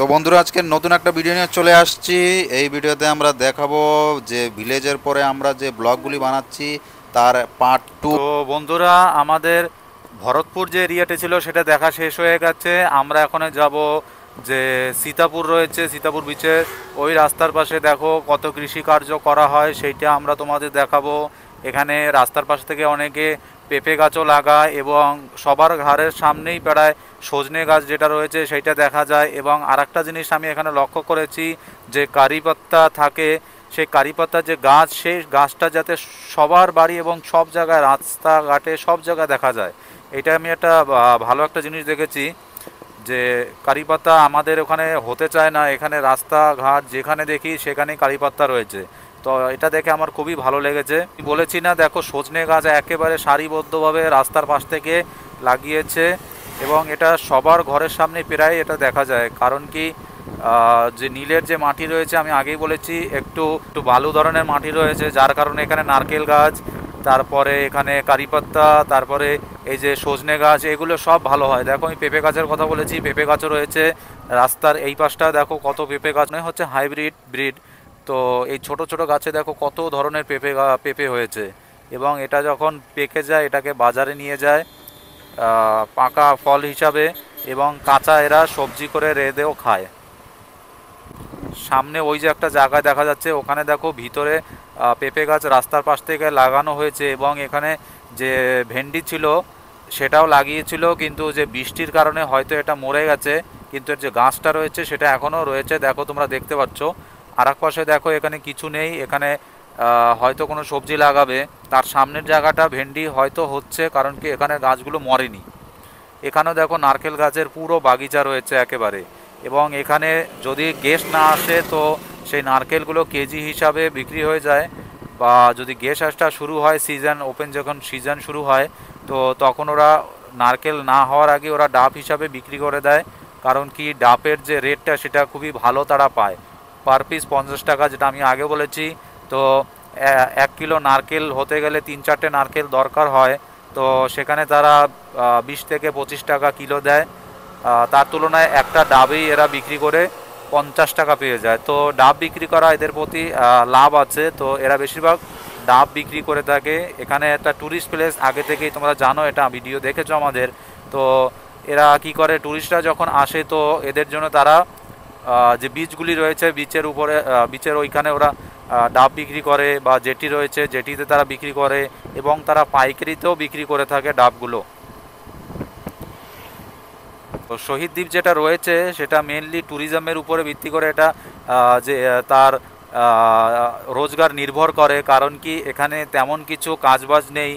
তো বন্ধুরা আজকে নতুন একটা ভিডিও নিয়ে চলে আসছি। এই ভিডিওতে আমরা দেখাবো যে ভিলেজের পরে আমরা যে ব্লগগুলি বানাচ্ছি তার পার্ট টু। তো বন্ধুরা, আমাদের ভরতপুর যে এরিয়াটা ছিল সেটা দেখা শেষ হয়ে গেছে। আমরা এখন যাব যে সীতাপুর রয়েছে, সীতাপুর বিচে ওই রাস্তার পাশে দেখো কত কৃষিকার্য করা হয়, সেইটা আমরা তোমাদের দেখাবো। এখানে রাস্তার পাশ থেকে অনেকে পেঁপে গাছও লাগায় এবং সবার ঘরের সামনেই প্রায় সজনে গাছ যেটা রয়েছে সেইটা দেখা যায়। এবং আরেকটা জিনিস আমি এখানে লক্ষ্য করেছি, যে কারি পাত্তা থাকে, সেই কারি পাতার যে গাছ, সেই গাছটা যাতে সবার বাড়ি এবং সব জায়গায় রাস্তাঘাটে সব জায়গায় দেখা যায়। এটা আমি একটা ভালো একটা জিনিস দেখেছি, যে কারি পাতা আমাদের ওখানে হতে চায় না, এখানে রাস্তাঘাট যেখানে দেখি সেখানেই কারি পাতা রয়েছে। তো এটা দেখে আমার খুবই ভালো লেগেছে। বলেছি না, দেখো সজনে গাছ একেবারে সারিবদ্ধভাবে রাস্তার পাশ থেকে লাগিয়েছে এবং এটা সবার ঘরের সামনে প্রায় এটা দেখা যায়। কারণ কি, যে নীলের যে মাটি রয়েছে, আমি আগেই বলেছি একটু একটু বালু ধরনের মাটি রয়েছে, যার কারণে এখানে নারকেল গাছ, তারপরে এখানে কারিপাত্তা, তারপরে এই যে সজনে গাছ, এগুলো সব ভালো হয়। দেখো আমি পেঁপে গাছের কথা বলেছি, পেঁপে গাছও রয়েছে রাস্তার এই পাশটা। দেখো কত পেঁপে গাছ, নয় হচ্ছে হাইব্রিড ব্রিড। তো এই ছোট ছোট গাছে দেখো কত ধরনের পেঁপে হয়েছে। এবং এটা যখন পেকে যায় এটাকে বাজারে নিয়ে যায় পাকা ফল হিসাবে, এবং কাঁচা এরা সবজি করে রেঁধেও খায়। সামনে ওই যে একটা জায়গায় দেখা যাচ্ছে, ওখানে দেখো ভিতরে পেঁপে গাছ রাস্তার পাশ থেকে লাগানো হয়েছে। এবং এখানে যে ভেন্ডি ছিল সেটাও লাগিয়েছিল, কিন্তু যে বৃষ্টির কারণে হয়তো এটা মরে গেছে, কিন্তু এর যে গাছটা রয়েছে সেটা এখনও রয়েছে। দেখো তোমরা দেখতে পাচ্ছ। আর এক পাশে দেখো এখানে কিছু নেই, এখানে হয়তো কোনো সবজি লাগাবে। তার সামনের জায়গাটা ভেন্ডি হয়তো হচ্ছে, কারণ কি এখানে গাছগুলো মরেনি। এখানেও দেখো নারকেল গাছের পুরো বাগিচা রয়েছে একেবারে। এবং এখানে যদি গেস্ট না আসে তো সেই নারকেলগুলো কেজি হিসাবে বিক্রি হয়ে যায়। বা যদি গেস্ট আসা শুরু হয়, সিজন ওপেন যখন সিজন শুরু হয়, তো তখন ওরা নারকেল না হওয়ার আগে ওরা ডাব হিসাবে বিক্রি করে দেয়। কারণ কি, ডাবের যে রেটটা সেটা খুবই ভালো তারা পায়, পার পিস 50 টাকা, যেটা আমি আগে বলেছি। তো 1 কিলো নারকেল হতে গেলে 3-4টে নারকেল দরকার হয়। তো সেখানে তারা 20 থেকে 25 টাকা কিলো দেয়। তার তুলনায় একটা ডাবেই এরা বিক্রি করে 50 টাকা পেয়ে যায়। তো ডাব বিক্রি করা এদের প্রতি লাভ আছে, তো এরা বেশিরভাগ ডাব বিক্রি করে থাকে। এখানে একটা ট্যুরিস্ট প্লেস, আগে থেকেই তোমরা জানো, এটা ভিডিও দেখেছো আমাদের। তো এরা কি করে, ট্যুরিস্টরা যখন আসে তো এদের জন্য তারা যে বীজগুলি রয়েছে বিচের উপরে, বিচের ওইখানে ওরা ডাব বিক্রি করে, বা জেটি রয়েছে জেটিতে তারা বিক্রি করে, এবং তারা পাইকারিতেও বিক্রি করে থাকে ডাবগুলো। তো শহীদ দ্বীপ যেটা রয়েছে সেটা মেনলি ট্যুরিজমের উপরে ভিত্তি করে, এটা যে তার রোজগার নির্ভর করে। কারণ কি, এখানে তেমন কিছু কাজবাজ নেই,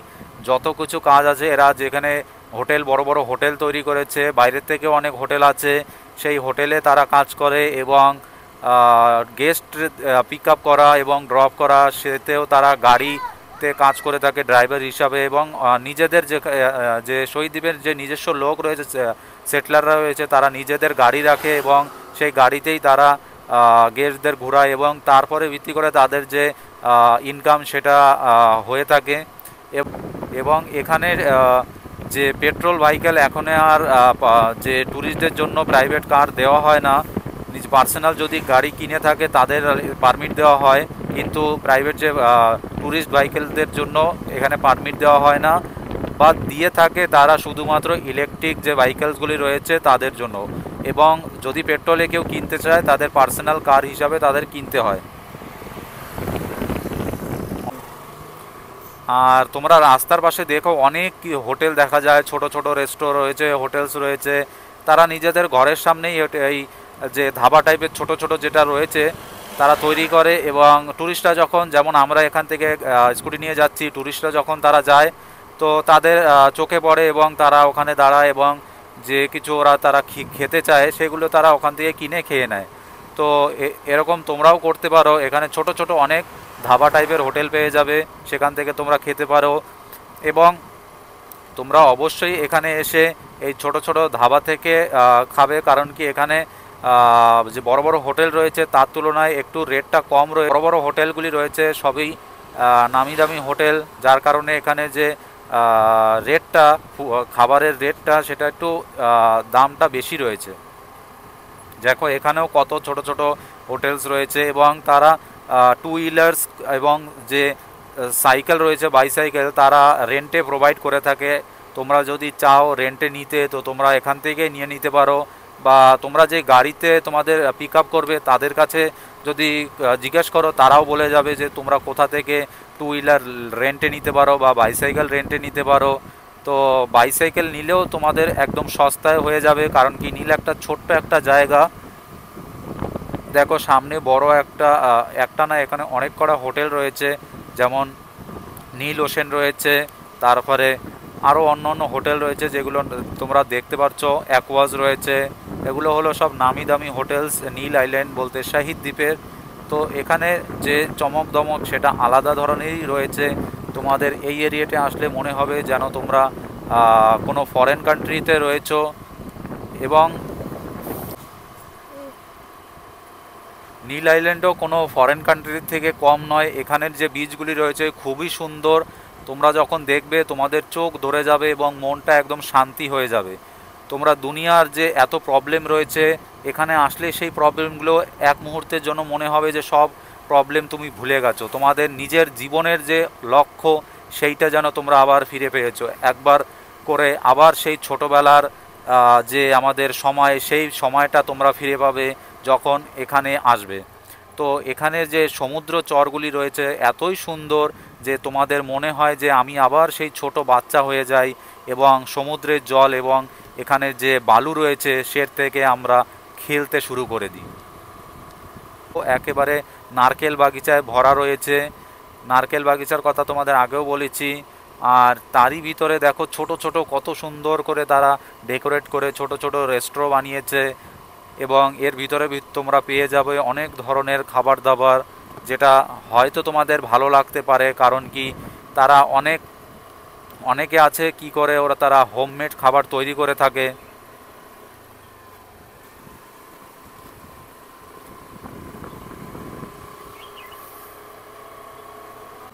যত কিছু কাজ আছে এরা যেখানে হোটেল, বড় বড় হোটেল তৈরি করেছে, বাইরের থেকেও অনেক হোটেল আছে, সেই হোটেলে তারা কাজ করে। এবং গেস্ট পিক আপ করা এবং ড্রপ করা, সেতেও তারা গাড়িতে কাজ করে থাকে ড্রাইভার হিসাবে। এবং নিজেদের যে শহীদ দ্বীপের যে নিজস্ব লোক রয়েছে, সেটলাররা রয়েছে, তারা নিজেদের গাড়ি রাখে এবং সেই গাড়িতেই তারা গেস্টদের ঘোরায়, এবং তারপরে ভিত্তি করে তাদের যে ইনকাম সেটা হয়ে থাকে। এবং এখানের যে পেট্রোল ভেহিক্যাল এখন আর যে ট্যুরিস্টদের জন্য প্রাইভেট কার দেওয়া হয় না। নিজ পার্সোনাল যদি গাড়ি কিনে থাকে তাদের পারমিট দেওয়া হয়, কিন্তু প্রাইভেট যে ট্যুরিস্ট ভেহিক্যালদের জন্য এখানে পারমিট দেওয়া হয় না, বা দিয়ে থাকে তারা শুধুমাত্র ইলেকট্রিক যে ভেহিক্যালসগুলি রয়েছে তাদের জন্য। এবং যদি পেট্রোলে কেউ কিনতে চায় তাদের পার্সোনাল কার হিসাবে তাদের কিনতে হয়। আর তোমরা রাস্তার পাশে দেখো অনেক হোটেল দেখা যায়, ছোট ছোট রেস্টুরেন্ট রয়েছে, হোটেলস রয়েছে। তারা নিজেদের ঘরের সামনেই এই যে ধাবা টাইপের ছোট ছোট যেটা রয়েছে তারা তৈরি করে। এবং ট্যুরিস্টরা যখন, যেমন আমরা এখান থেকে স্কুটি নিয়ে যাচ্ছি, ট্যুরিস্টরা যখন তারা যায় তো তাদের চোখে পড়ে এবং তারা ওখানে দাঁড়ায়, এবং যে কিছু ওরা তারা খেতে চায় সেগুলো তারা ওখান থেকে কিনে খেয়ে নেয়। তো এরকম তোমরাও করতে পারো। এখানে ছোট ছোট অনেক ধাবা টাইপের হোটেল পেয়ে যাবে, সেখান থেকে তোমরা খেতে পারো। এবং তোমরা অবশ্যই এখানে এসে এই ছোট ছোট ধাবা থেকে খাবে, কারণ কি এখানে যে বড় বড় হোটেল রয়েছে তার তুলনায় একটু রেটটা কম রয়েছে। বড় বড় হোটেলগুলি রয়েছে সবই নামি দামি হোটেল, যার কারণে এখানে যে রেটটা, খাবারের রেটটা, সেটা একটু দামটা বেশি রয়েছে। দেখো এখানেও কত ছোট ছোট হোটেলস রয়েছে এবং তারা টু হুইলার্স এবং যে সাইকেল রয়েছে বাইসাইকেল তারা রেন্টে প্রোভাইড করে থাকে। তোমরা যদি চাও রেন্টে নিতে তো তোমরা এখান থেকে নিয়ে নিতে পারো, বা তোমরা যে গাড়িতে তোমাদের পিক আপ করবে তাদের কাছে যদি জিজ্ঞেস করো তারাও বলে যাবে যে তোমরা কোথা থেকে টু হুইলার রেন্টে নিতে পারো বা বাইসাইকেল রেন্টে নিতে পারো। তো বাইসাইকেল নিলেও তোমাদের একদম সস্তায় হয়ে যাবে, কারণ কি নীল একটা ছোট্ট একটা জায়গা। দেখো সামনে বড় একটা না এখানে অনেক কটা হোটেল রয়েছে, যেমন নীল ওশেন রয়েছে, তারপরে আরও অন্য অন্য হোটেল রয়েছে যেগুলো তোমরা দেখতে পাচ্ছ, অ্যাকোয়াজ রয়েছে। এগুলো হলো সব নামি দামি হোটেলস নীল আইল্যান্ড বলতে শাহিদ দ্বীপের। তো এখানে যে চমক দমক সেটা আলাদা ধরনেরই রয়েছে। তোমাদের এই এরিয়াতে আসলে মনে হবে যেন তোমরা কোনো ফরেন কান্ট্রিতে রয়েছো। এবং নীল আইল্যান্ডও কোনো ফরেন কান্ট্রির থেকে কম নয়। এখানের যে বিচগুলি রয়েছে খুবই সুন্দর, তোমরা যখন দেখবে তোমাদের চোখ ধরে যাবে এবং মনটা একদম শান্তি হয়ে যাবে। তোমরা দুনিয়ার যে এত প্রবলেম রয়েছে এখানে আসলে সেই প্রবলেমগুলো এক মুহূর্তের জন্য মনে হবে যে সব প্রবলেম তুমি ভুলে গেছো। তোমাদের নিজের জীবনের যে লক্ষ্য সেইটা যেন তোমরা আবার ফিরে পেয়েছো একবার করে, আবার সেই ছোটোবেলার যে আমাদের সময় সেই সময়টা তোমরা ফিরে পাবে যখন এখানে আসবে। তো এখানে যে সমুদ্র চরগুলি রয়েছে এতই সুন্দর যে তোমাদের মনে হয় যে আমি আবার সেই ছোট বাচ্চা হয়ে যাই এবং সমুদ্রের জল এবং এখানে যে বালু রয়েছে সে থেকে আমরা খেলতে শুরু করে দিই। তো একেবারে নারকেল বাগিচায় ভরা রয়েছে। নারকেল বাগিচার কথা তোমাদের আগেও বলেছি। আর তারই ভিতরে দেখো ছোট ছোট কত সুন্দর করে তারা ডেকোরেট করে ছোট ছোট রেস্টুরেন্ট বানিয়েছে, এবং এর ভিতরে তোমরা পেয়ে যাবে অনেক ধরনের খাবার দাবার, যেটা হয়তো তোমাদের ভালো লাগতে পারে। কারণ কি তারা অনেকে আছে কি করে ওরা তারা হোমমেড খাবার তৈরি করে থাকে।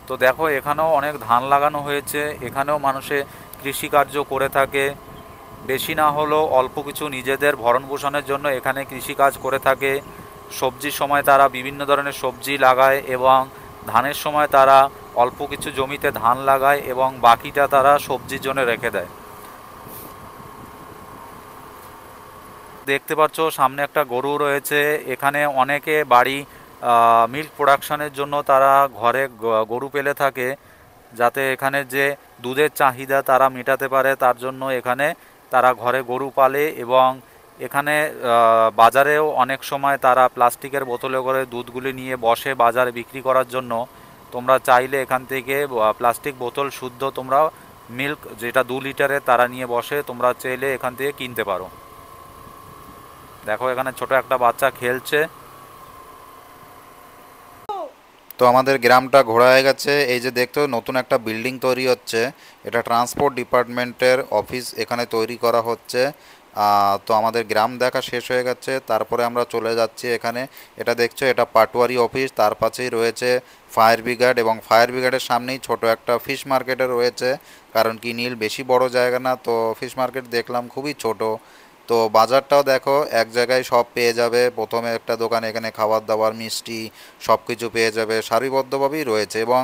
তো দেখো এখানেও অনেক ধান লাগানো হয়েছে, এখানেও মানুষে কৃষিকার্য করে থাকে। বেশি না হলেও অল্প কিছু নিজেদের ভরণ পোষণের জন্য এখানে কৃষিকাজ করে থাকে। সবজির সময় তারা বিভিন্ন ধরনের সবজি লাগায় এবং ধানের সময় তারা অল্প কিছু জমিতে ধান লাগায় এবং বাকিটা তারা সবজির জন্য রেখে দেয়। দেখতে পাচ্ছ সামনে একটা গরু রয়েছে। এখানে অনেকে বাড়ি মিল্ক প্রোডাকশনের জন্য তারা ঘরে গরু পেলে থাকে, যাতে এখানে যে দুধের চাহিদা তারা মেটাতে পারে তার জন্য এখানে তারা ঘরে গরু পালে। এবং এখানে বাজারেও অনেক সময় তারা প্লাস্টিকের বোতলে করে দুধগুলি নিয়ে বসে বাজারে বিক্রি করার জন্য। তোমরা চাইলে এখান থেকে প্লাস্টিক বোতল শুদ্ধ তোমরা মিল্ক যেটা 2 লিটারের তারা নিয়ে বসে, তোমরা চাইলে এখান থেকে কিনতে পারো। দেখো এখানে ছোট একটা বাচ্চা খেলছে। তো আমাদের গ্রামটা ঘোরা হয়ে গেছে। এই যে দেখতো নতুন একটা বিল্ডিং তৈরি হচ্ছে, এটা ট্রান্সপোর্ট ডিপার্টমেন্টের অফিস এখানে তৈরি করা হচ্ছে। তো আমাদের গ্রাম দেখা শেষ হয়ে গেছে, তারপরে আমরা চলে যাচ্ছি এখানে। এটা দেখছো এটা পাটোয়ারি অফিস, তার পাশেই রয়েছে ফায়ার ব্রিগেড এবং ফায়ার ব্রিগেডের সামনেই ছোট একটা ফিশ মার্কেটও রয়েছে। কারণ কি নীল বেশি বড় জায়গা না, তো ফিশ মার্কেট দেখলাম খুবই ছোট। তো বাজারটাও দেখো এক জায়গায় সব পেয়ে যাবে। প্রথমে একটা দোকান, এখানে খাবার দাবার মিষ্টি সব কিছু পেয়ে যাবে, সারিবদ্ধভাবেই রয়েছে। এবং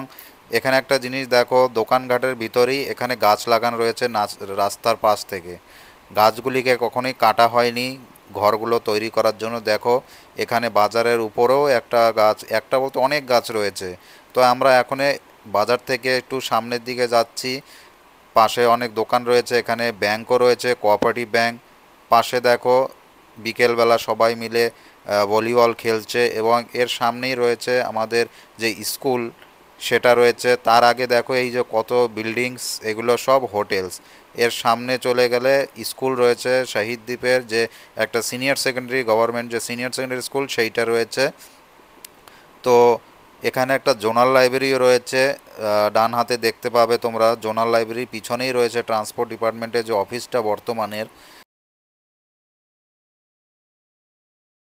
এখানে একটা জিনিস দেখো, দোকানঘাটের ভিতরেই এখানে গাছ লাগানো রয়েছে রাস্তার পাশ থেকে। গাছগুলিকে কখনোই কাটা হয়নি ঘরগুলো তৈরি করার জন্য। দেখো এখানে বাজারের উপরেও একটা গাছ, একটা বলতে অনেক গাছ রয়েছে। তো আমরা এখন বাজার থেকে একটু সামনের দিকে যাচ্ছি। পাশে অনেক দোকান রয়েছে, এখানে ব্যাংকও রয়েছে, কোঅপারেটিভ ব্যাংক। পাশে দেখো বিকেলবেলা সবাই মিলে ভলিবল খেলছে এবং এর সামনেই রয়েছে আমাদের যে স্কুল সেটা রয়েছে। তার আগে দেখো এই যে কত বিল্ডিংস, এগুলো সব হোটেলস। এর সামনে চলে গেলে স্কুল রয়েছে শহীদ দ্বীপের, যে একটা সিনিয়র সেকেন্ডারি গভর্নমেন্ট যে সিনিয়র সেকেন্ডারি স্কুল সেইটা রয়েছে। তো এখানে একটা জোনাল লাইব্রেরিও রয়েছে, ডান হাতে দেখতে পাবে তোমরা। জোনাল লাইব্রেরির পিছনেই রয়েছে ট্রান্সপোর্ট ডিপার্টমেন্টের যে অফিসটা বর্তমানের,